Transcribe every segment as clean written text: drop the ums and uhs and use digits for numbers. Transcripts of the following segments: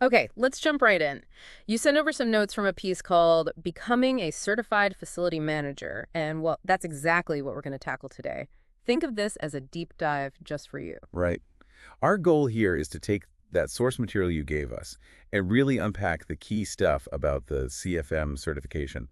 Okay, let's jump right in. You sent over some notes from a piece called Becoming a Certified Facility Manager, and well, that's exactly what we're going to tackle today. Think of this as a deep dive just for you. Right. Our goal here is to take that source material you gave us and really unpack the key stuff about the CFM certification.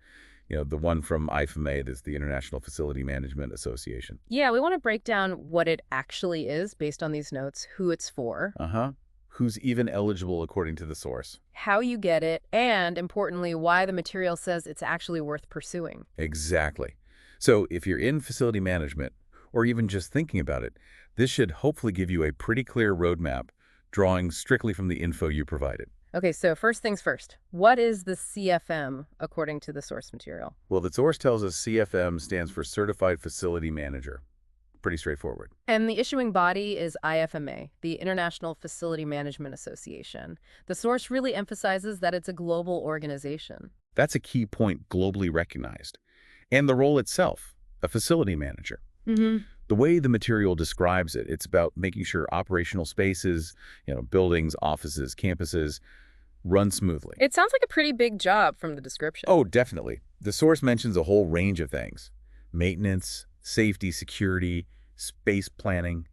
The one from IFMA, that's the International Facility Management Association. Yeah, we want to break down what it actually is based on these notes, who it's for, Uh-huh. Who's even eligible according to the source. how you get it, and importantly, why the material says it's actually worth pursuing. Exactly. So if you're in facility management, or even just thinking about it, this should hopefully give you a pretty clear roadmap, drawing strictly from the info you provided. Okay, so first things first. What is the CFM according to the source material? Well, the source tells us CFM stands for Certified Facility Manager. Pretty straightforward. And the issuing body is IFMA, the International Facility Management Association. The source really emphasizes that it's a global organization. That's a key point, globally recognized. And the role itself, a facility manager. Mm-hmm. The way the material describes it, it's about making sure operational spaces, buildings, offices, campuses, run smoothly. It sounds like a pretty big job from the description. Oh, definitely. The source mentions a whole range of things. Maintenance, safety, security, space planning,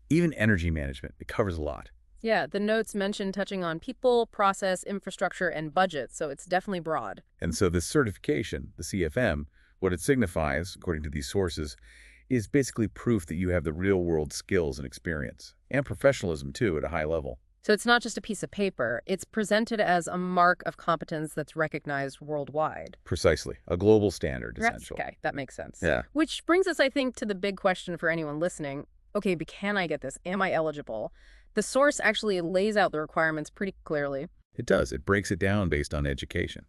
even energy management. It covers a lot. Yeah, the notes mention touching on people, process, infrastructure, and budget, so it's definitely broad. And so this certification, the CFM, what it signifies, according to these sources, is basically proof that you have the real-world skills and experience, and professionalism, too, at a high level. So it's not just a piece of paper. It's presented as a mark of competence that's recognized worldwide. Precisely. A global standard, essentially. Okay, that makes sense. Yeah. Which brings us, I think, to the big question for anyone listening. Okay, but can I get this? Am I eligible? The source actually lays out the requirements pretty clearly. It does. It breaks it down based on education.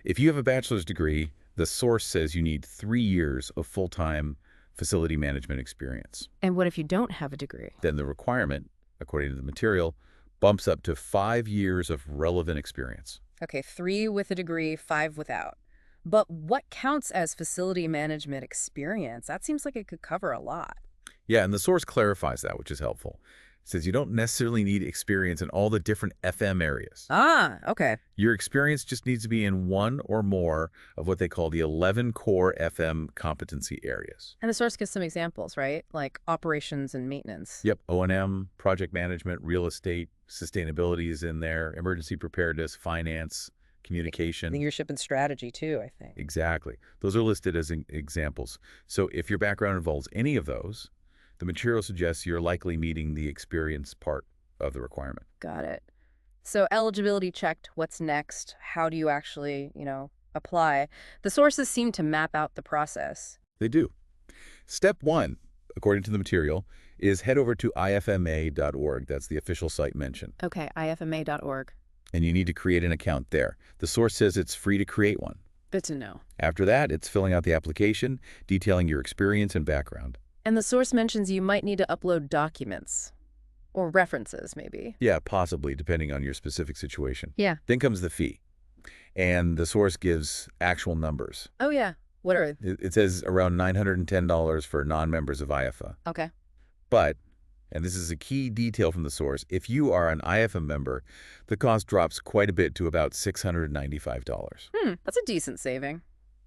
If you have a bachelor's degree, the source says you need 3 years of full-time facility management experience. And what if you don't have a degree? Then the requirement, according to the material, bumps up to 5 years of relevant experience. Okay, 3 with a degree, 5 without. But what counts as facility management experience? That seems like it could cover a lot. Yeah, and the source clarifies that, which is helpful. It says you don't necessarily need experience in all the different FM areas. Ah, okay. Your experience just needs to be in one or more of what they call the 11 core FM competency areas. And the source gives some examples, right? Like operations and maintenance. Yep, O&M, project management, real estate, sustainability is in there, emergency preparedness, finance, communication. Leadership and strategy, too, I think. Exactly. Those are listed as examples. So if your background involves any of those, the material suggests you're likely meeting the experience part of the requirement. Got it. So eligibility checked, what's next? How do you actually, apply? The sources seem to map out the process. They do. Step 1, according to the material, is head over to ifma.org. That's the official site mentioned. Okay, ifma.org. And you need to create an account there. The source says it's free to create one. Good to know. After that, it's filling out the application, detailing your experience and background. And the source mentions you might need to upload documents. Or references, maybe. Yeah, possibly, depending on your specific situation. Yeah. Then comes the fee. And the source gives actual numbers. Oh, yeah. What are... It says around $910 for non-members of IFA. Okay. But, and this is a key detail from the source, if you are an IFA member, the cost drops quite a bit to about $695. That's a decent saving.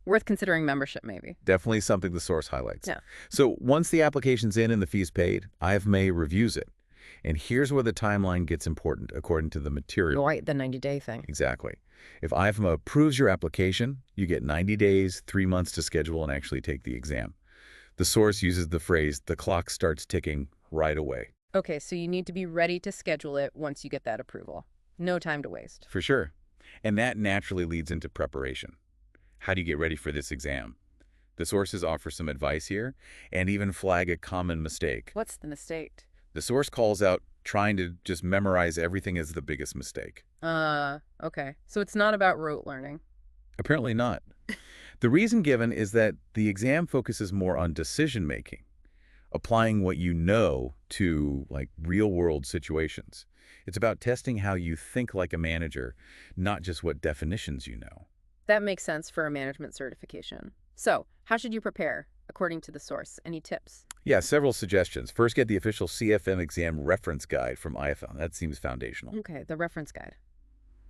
Worth considering membership, maybe. Definitely something the source highlights. Yeah. So once the application's in and the fee's paid, IFMA reviews it. And here's where the timeline gets important, according to the material. Right, the 90-day thing. Exactly. If IFMA approves your application, you get 90 days, 3 months to schedule and actually take the exam. The source uses the phrase, the clock starts ticking right away. Okay, so you need to be ready to schedule it once you get that approval. No time to waste. For sure. And that naturally leads into preparation. How do you get ready for this exam? The sources offer some advice here and even flag a common mistake. What's the mistake? The source calls out trying to just memorize everything as the biggest mistake. Okay. So it's not about rote learning. Apparently not. The reason given is that the exam focuses more on decision-making, applying what you know to, like, real-world situations. It's about testing how you think like a manager, not just what definitions you know. That makes sense for a management certification. So, how should you prepare? according to the source? Any tips? Yeah, several suggestions. First, get the official CFM exam reference guide from IFMA. That seems foundational. Okay, the reference guide.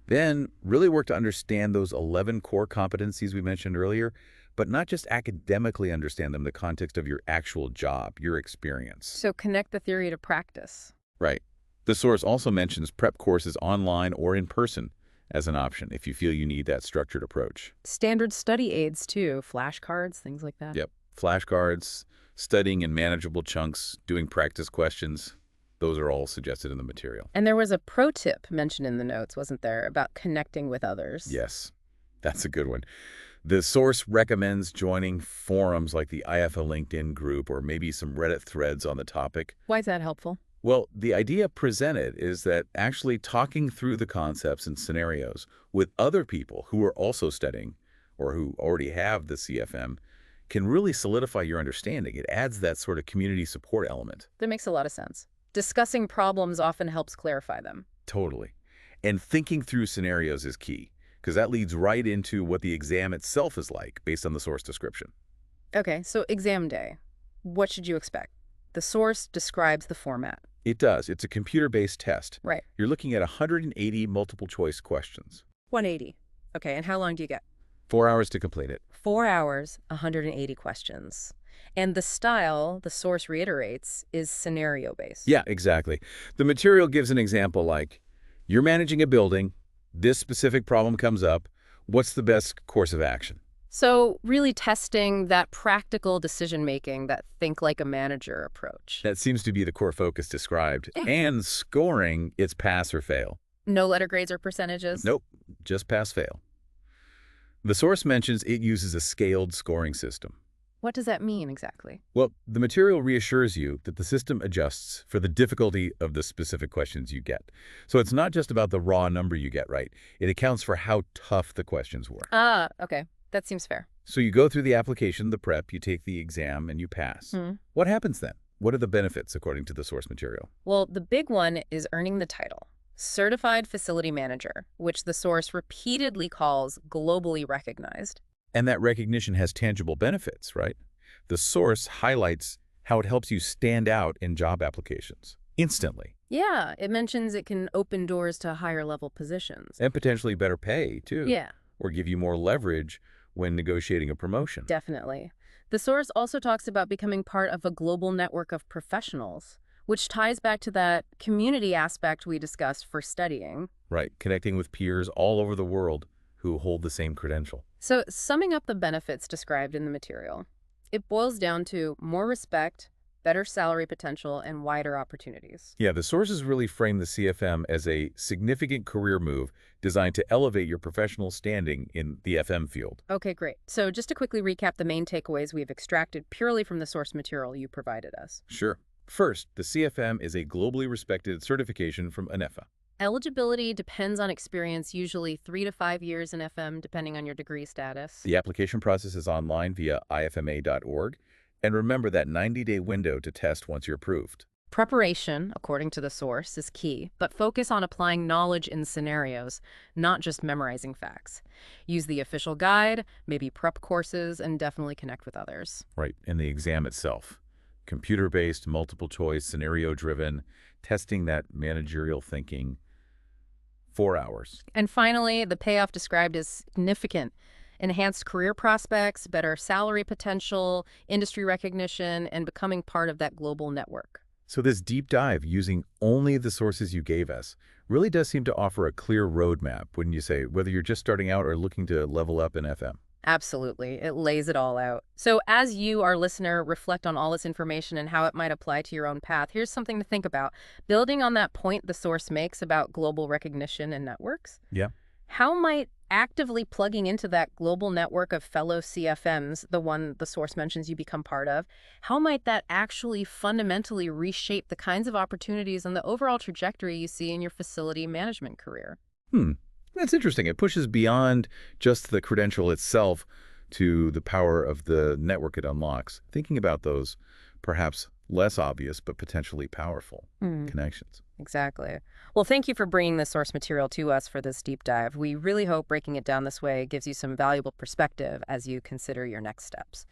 Then, really work to understand those 11 core competencies we mentioned earlier, but not just academically understand them in the context of your actual job, your experience. So connect the theory to practice. Right. The source also mentions prep courses online or in person as an option if you feel you need that structured approach. Standard study aids, too. Flashcards, things like that. Yep. Flashcards, studying in manageable chunks, doing practice questions, those are all suggested in the material. And there was a pro tip mentioned in the notes, wasn't there, about connecting with others? Yes, that's a good one. The source recommends joining forums like the IFA LinkedIn group or maybe some Reddit threads on the topic. Why is that helpful? Well, the idea presented is that actually talking through the concepts and scenarios with other people who are also studying or who already have the CFM can really solidify your understanding. It adds that sort of community support element. That makes a lot of sense. Discussing problems often helps clarify them. Totally. And thinking through scenarios is key, because that leads right into what the exam itself is like based on the source description. Okay, so exam day. What should you expect? The source describes the format. It does. It's a computer-based test. Right. You're looking at 180 multiple-choice questions. 180. Okay, and how long do you get? 4 hours to complete it. 4 hours, 180 questions. And the style, the source reiterates, is scenario-based. Yeah, exactly. The material gives an example like, you're managing a building, this specific problem comes up, what's the best course of action? So really testing that practical decision-making, that think-like-a-manager approach. That seems to be the core focus described. And scoring, it's pass or fail. No letter grades or percentages? Nope, just pass-fail. The source mentions it uses a scaled scoring system. What does that mean exactly? Well, the material reassures you that the system adjusts for the difficulty of the specific questions you get. So it's not just about the raw number you get right. It accounts for how tough the questions were. Ah, okay. That seems fair. So you go through the application, the prep, you take the exam, and you pass. What happens then? What are the benefits according to the source material? Well, the big one is earning the title, Certified Facility Manager, which the source repeatedly calls globally recognized. And that recognition has tangible benefits, right? The source highlights how it helps you stand out in job applications instantly. Yeah, it mentions it can open doors to higher level positions. And potentially better pay, too. Yeah. Or give you more leverage when negotiating a promotion. Definitely. The source also talks about becoming part of a global network of professionals, which ties back to that community aspect we discussed for studying. Right, connecting with peers all over the world who hold the same credential. So summing up the benefits described in the material, it boils down to more respect, better salary potential, and wider opportunities. Yeah, the sources really frame the CFM as a significant career move designed to elevate your professional standing in the FM field. Okay, great. So just to quickly recap the main takeaways we've extracted purely from the source material you provided us. Sure. First, the CFM is a globally respected certification from IFMA. Eligibility depends on experience, usually 3 to 5 years in FM, depending on your degree status. The application process is online via ifma.org. And remember that 90-day window to test once you're approved. Preparation, according to the source, is key, but focus on applying knowledge in scenarios, not just memorizing facts. Use the official guide, maybe prep courses, and definitely connect with others. Right, and the exam itself. Computer-based, multiple choice, scenario-driven, testing that managerial thinking. 4 hours. And finally, the payoff described is significant. Enhanced career prospects, better salary potential, industry recognition, and becoming part of that global network. So this deep dive, using only the sources you gave us, really does seem to offer a clear roadmap, wouldn't you say, whether you're just starting out or looking to level up in FM? Absolutely. It lays it all out. So as you, our listener, reflect on all this information and how it might apply to your own path, here's something to think about. Building on that point the source makes about global recognition and networks, Yeah. how might actively plugging into that global network of fellow CFMs, the one the source mentions you become part of, how might that actually fundamentally reshape the kinds of opportunities and the overall trajectory you see in your facility management career? That's interesting. It pushes beyond just the credential itself to the power of the network it unlocks. Thinking about those perhaps less obvious but potentially powerful connections. Exactly. Well, thank you for bringing the source material to us for this deep dive. We really hope breaking it down this way gives you some valuable perspective as you consider your next steps.